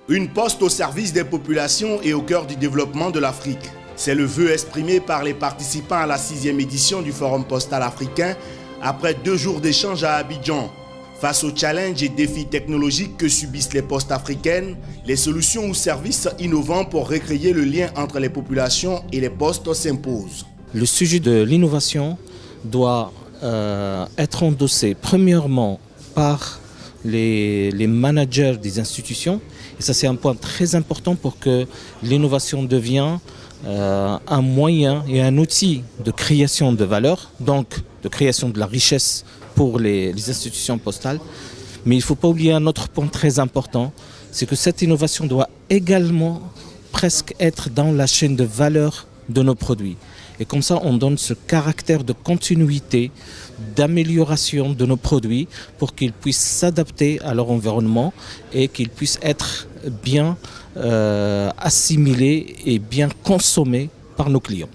Une poste au service des populations et au cœur du développement de l'Afrique. C'est le vœu exprimé par les participants à la 6e édition du Forum postal africain après 2 jours d'échange à Abidjan. Face aux challenges et défis technologiques que subissent les postes africaines, les solutions ou services innovants pour recréer le lien entre les populations et les postes s'imposent. Le sujet de l'innovation doit être endossé premièrement par les managers des institutions. Et ça, c'est un point très important pour que l'innovation devienne un moyen et un outil de création de valeur, donc de création de la richesse pour les institutions postales. Mais il ne faut pas oublier un autre point très important, c'est que cette innovation doit également presque être dans la chaîne de valeur de nos produits. Et comme ça, on donne ce caractère de continuité, d'amélioration de nos produits pour qu'ils puissent s'adapter à leur environnement et qu'ils puissent être bien assimilés et bien consommés par nos clients.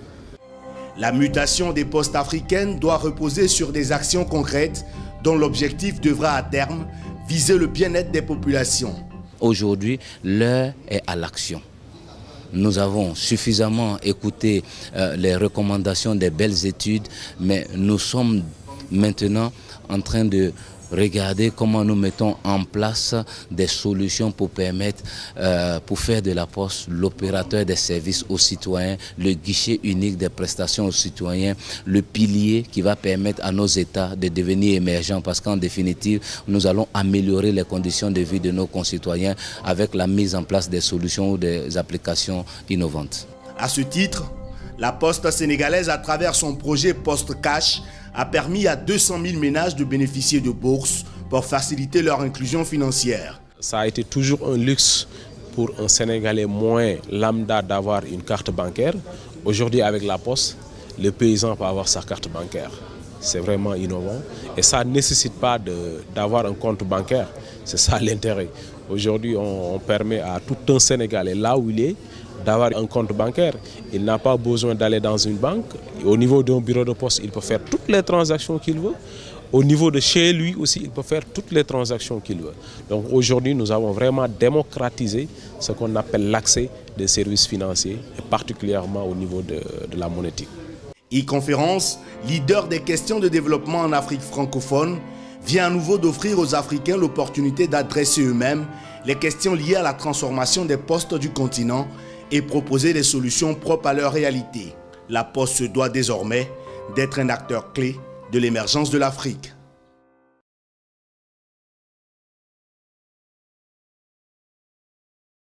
La mutation des postes africaines doit reposer sur des actions concrètes dont l'objectif devra à terme viser le bien-être des populations. Aujourd'hui, l'heure est à l'action. Nous avons suffisamment écouté les recommandations des belles études, mais nous sommes maintenant en train de regarder comment nous mettons en place des solutions pour permettre, pour faire de la Poste l'opérateur des services aux citoyens, le guichet unique des prestations aux citoyens, le pilier qui va permettre à nos États de devenir émergents parce qu'en définitive, nous allons améliorer les conditions de vie de nos concitoyens avec la mise en place des solutions ou des applications innovantes. À ce titre, la Poste sénégalaise, à travers son projet Poste Cash, a permis à 200 000 ménages de bénéficier de bourses pour faciliter leur inclusion financière. Ça a été toujours un luxe pour un Sénégalais moins lambda d'avoir une carte bancaire. Aujourd'hui, avec la Poste, le paysan peut avoir sa carte bancaire. C'est vraiment innovant et ça ne nécessite pas d'avoir un compte bancaire. C'est ça l'intérêt. Aujourd'hui, on permet à tout un Sénégalais, là où il est, d'avoir un compte bancaire. Il n'a pas besoin d'aller dans une banque. Au niveau d'un bureau de poste, il peut faire toutes les transactions qu'il veut. Au niveau de chez lui aussi, il peut faire toutes les transactions qu'il veut. Donc aujourd'hui, nous avons vraiment démocratisé ce qu'on appelle l'accès des services financiers, et particulièrement au niveau de la monétique. E-Conférence, leader des questions de développement en Afrique francophone, vient à nouveau d'offrir aux Africains l'opportunité d'adresser eux-mêmes les questions liées à la transformation des postes du continent et proposer des solutions propres à leur réalité. La Poste se doit désormais d'être un acteur clé de l'émergence de l'Afrique.